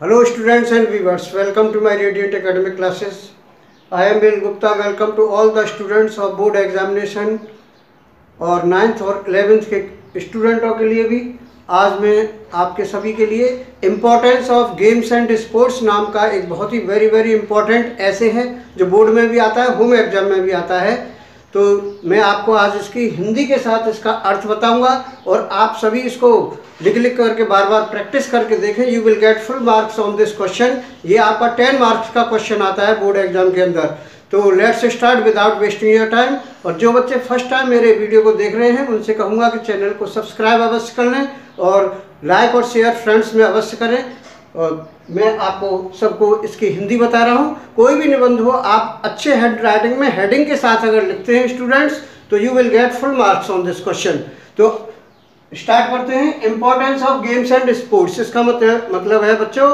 Hello students and viewers, welcome to my Radiant Academic classes. I am Bill Gupta. Welcome to all the students of board examination और 9th और 11th के स्टूडेंटों के लिए भी आज मैं आपके सभी के लिए importance of games and sports नाम का एक बहुत ही वेरी इम्पोर्टेंट ऐसे है जो बोर्ड में भी आता है, होम एग्जाम में भी आता है। तो मैं आपको आज इसकी हिंदी के साथ इसका अर्थ बताऊंगा और आप सभी इसको लिख करके बार बार प्रैक्टिस करके देखें। You will get full marks on this question. ये आपका 10 मार्क्स का क्वेश्चन आता है बोर्ड एग्जाम के अंदर। तो let's start without wasting your time. और जो बच्चे फर्स्ट टाइम मेरे वीडियो को देख रहे हैं उनसे कहूँगा कि चैनल को सब्सक्राइब अवश्य कर लें और लाइक और शेयर फ्रेंड्स में अवश्य करें। और मैं आपको सबको इसकी हिंदी बता रहा हूँ। कोई भी निबंध हो आप अच्छे हेड राइटिंग में हेडिंग के साथ अगर लिखते हैं स्टूडेंट्स तो you will get full marks on this question. तो स्टार्ट करते हैं। Importance of games and sports, इसका मतलब है बच्चों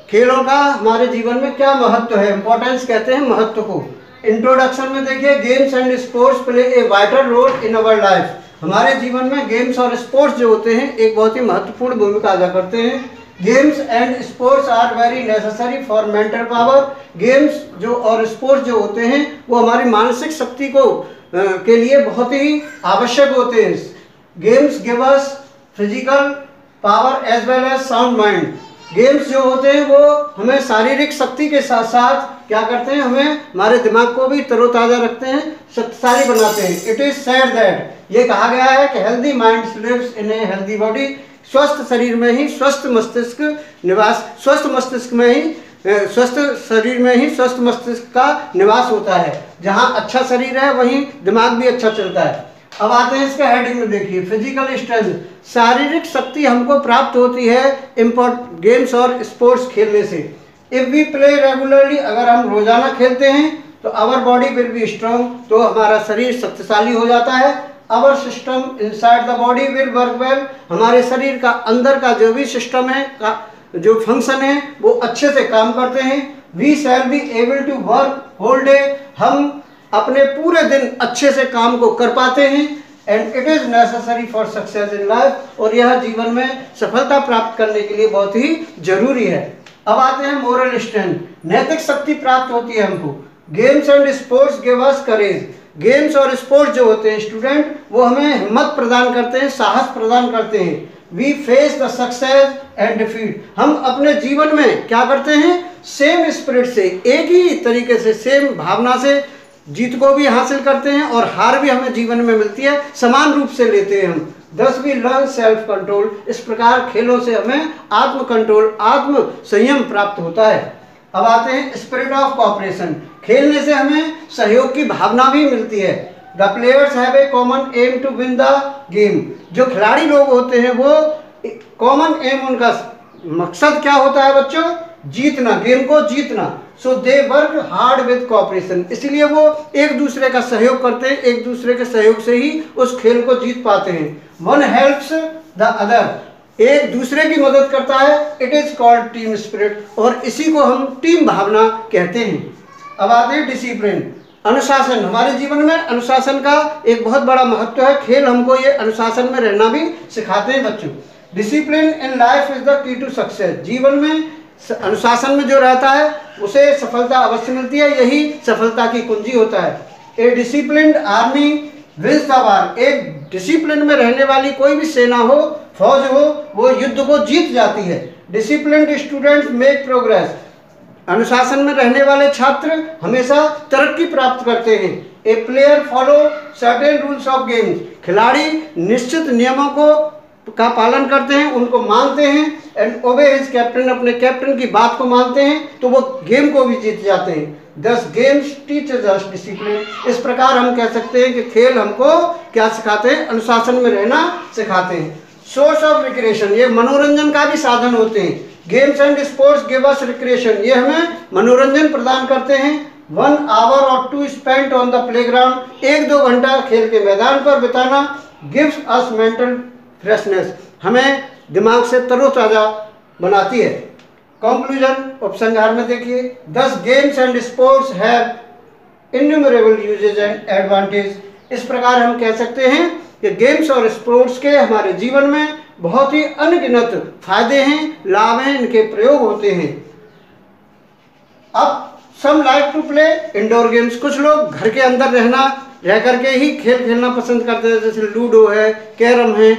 खेलों का हमारे जीवन में क्या महत्व है। इम्पोर्टेंस कहते हैं महत्व को। इंट्रोडक्शन में देखिए, games and sports play a vital role in our life. हमारे जीवन में गेम्स और स्पोर्ट्स जो होते हैं एक बहुत ही महत्वपूर्ण भूमिका अदा करते हैं। Games and sports are very necessary for mental power. Games जो और स्पोर्ट्स जो होते हैं वो हमारी मानसिक शक्ति को के लिए बहुत ही आवश्यक होते हैं। Games give us physical power as well as sound mind. Games जो होते हैं वो हमें शारीरिक शक्ति के साथ साथ क्या करते हैं, हमें हमारे दिमाग को भी तरोताज़ा रखते हैं, शक्तिशाली बनाते हैं। इट इज सेड दैट, ये कहा गया है कि healthy mind lives in a healthy body. स्वस्थ शरीर में ही स्वस्थ मस्तिष्क निवास, स्वस्थ मस्तिष्क में ही स्वस्थ शरीर में ही स्वस्थ मस्तिष्क का निवास होता है। जहाँ अच्छा शरीर है वहीं दिमाग भी अच्छा चलता है। अब आते हैं इसके हेडिंग में, देखिए फिजिकल स्ट्रेंथ, शारीरिक शक्ति हमको प्राप्त होती है गेम्स और स्पोर्ट्स खेलने से। इफ वी प्ले रेगुलरली, अगर हम रोजाना खेलते हैं तो our body will be strong, तो हमारा शरीर शक्तिशाली हो जाता है। Our system inside the body will work well, हमारे शरीर का अंदर का जो भी सिस्टम है जो फंक्शन है वो अच्छे से काम करते हैं। We shall be able to work whole day, हम अपने पूरे दिन अच्छे से काम को कर पाते हैं। And it is necessary for success in life, और यह जीवन में सफलता प्राप्त करने के लिए बहुत ही जरूरी है। अब आते हैं मोरल स्ट्रेंथ, नैतिक शक्ति प्राप्त होती है हमको। Games and sports give us courage. Games और स्पोर्ट्स जो होते हैं स्टूडेंट वो हमें हिम्मत प्रदान करते हैं, साहस प्रदान करते हैं। We face the success and defeat, हम अपने जीवन में क्या करते हैं, सेम स्पिरिट से, एक ही तरीके से, सेम भावना से जीत को भी हासिल करते हैं और हार भी हमें जीवन में मिलती है, समान रूप से लेते हैं हम। दस वी लर्न सेल्फ कंट्रोल, इस प्रकार खेलों से हमें आत्म कंट्रोल, आत्म संयम प्राप्त होता है। अब आते हैं स्पिरिट ऑफ कोऑपरेशन, खेलने से हमें सहयोग की भावना भी मिलती है। The players have a common aim to win the game, जो खिलाड़ी लोग होते हैं वो कॉमन एम, उनका मकसद क्या होता है बच्चों, जीतना, गेम को जीतना। So they work hard with cooperation, इसलिए वो एक दूसरे का सहयोग करते हैं, एक दूसरे के सहयोग से ही उस खेल को जीत पाते हैं। वन हेल्प्स द अदर, एक दूसरे की मदद करता है। It is called team spirit, और इसी को हम टीम भावना कहते हैं। अब आते हैं डिसिप्लिन, अनुशासन। हमारे जीवन में अनुशासन का एक बहुत बड़ा महत्व है। खेल हमको ये अनुशासन में रहना भी सिखाते हैं बच्चों। Discipline in life is the key to success, जीवन में अनुशासन में जो रहता है उसे सफलता अवश्य मिलती है, यही सफलता की कुंजी होता है। A disciplined army wins the war, एक डिसिप्लिन में रहने वाली कोई भी सेना हो, फौज हो, वो युद्ध को जीत जाती है। डिसिप्लिन्ड स्टूडेंट्स मेक प्रोग्रेस, अनुशासन में रहने वाले छात्र हमेशा तरक्की प्राप्त करते हैं। A player follow certain rules of games, खिलाड़ी निश्चित नियमों का पालन करते हैं, उनको मानते हैं। एंड ओबे हिज कैप्टन, अपने कैप्टन की बात को मानते हैं तो वो गेम को भी जीत जाते हैं। दस गेम्स टीचर्स अस डिसिप्लिन, इस प्रकार हम कह सकते हैं कि खेल हमको क्या सिखाते हैं, अनुशासन में रहना सिखाते हैं। सोर्स ऑफ रिक्रिएशन, ये मनोरंजन का भी साधन होते हैं। Games and sports give us recreation, ये हमें मनोरंजन प्रदान करते हैं। 1 आवर और 2 स्पेंट ऑन द प्लेग्राउंड, 1-2 घंटा खेल के मैदान पर बिताना। गिव्स अस मेंटल फ्रेशनेस, हमें दिमाग से तरोताजा बनाती है। कंक्लूजन, उपसंहार में देखिए, 10 games and sports have innumerable uses and advantage. इस प्रकार हम कह सकते हैं कि गेम्स और स्पोर्ट्स के हमारे जीवन में बहुत ही अनगिनत फायदे हैं, लाभ हैं, इनके प्रयोग होते हैं। अब some like to play indoor games, कुछ लोग घर के अंदर रह करके ही खेल खेलना पसंद करते हैं, जैसे लूडो है, कैरम है,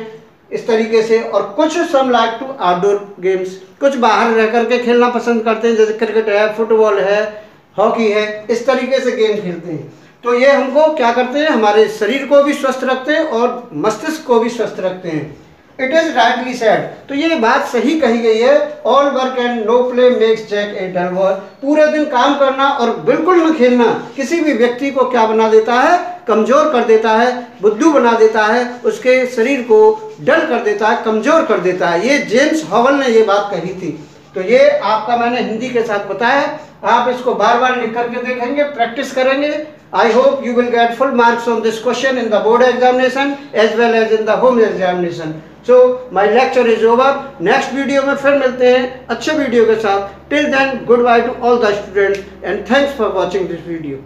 इस तरीके से। और कुछ some like to outdoor games, कुछ बाहर रह करके खेलना पसंद करते हैं, जैसे क्रिकेट है, फुटबॉल है, हॉकी है, इस तरीके से गेम खेलते हैं। तो ये हमको क्या करते हैं, हमारे शरीर को भी स्वस्थ रखते हैं और मस्तिष्क को भी स्वस्थ रखते हैं। इट इज राइटली सेड, तो ये बात सही कही गई है। All work and no play makes Jack a dull boy, पूरे दिन काम करना और बिल्कुल न खेलना किसी भी व्यक्ति को क्या बना देता है, कमजोर कर देता है, बुद्धू बना देता है, उसके शरीर को डल कर देता है, कमजोर कर देता है। ये जेम्स हॉवल ने ये बात कही थी। तो ये आपका मैंने हिंदी के साथ बताया, आप इसको बार बार लिख करके देखेंगे, प्रैक्टिस करेंगे। I hope you will get full marks on this question in the board examination as well as in the home examination. So my lecture is over. Next video में फिर मिलते हैं अच्छे वीडियो के साथ. Till then, goodbye to all the students and thanks for watching this video.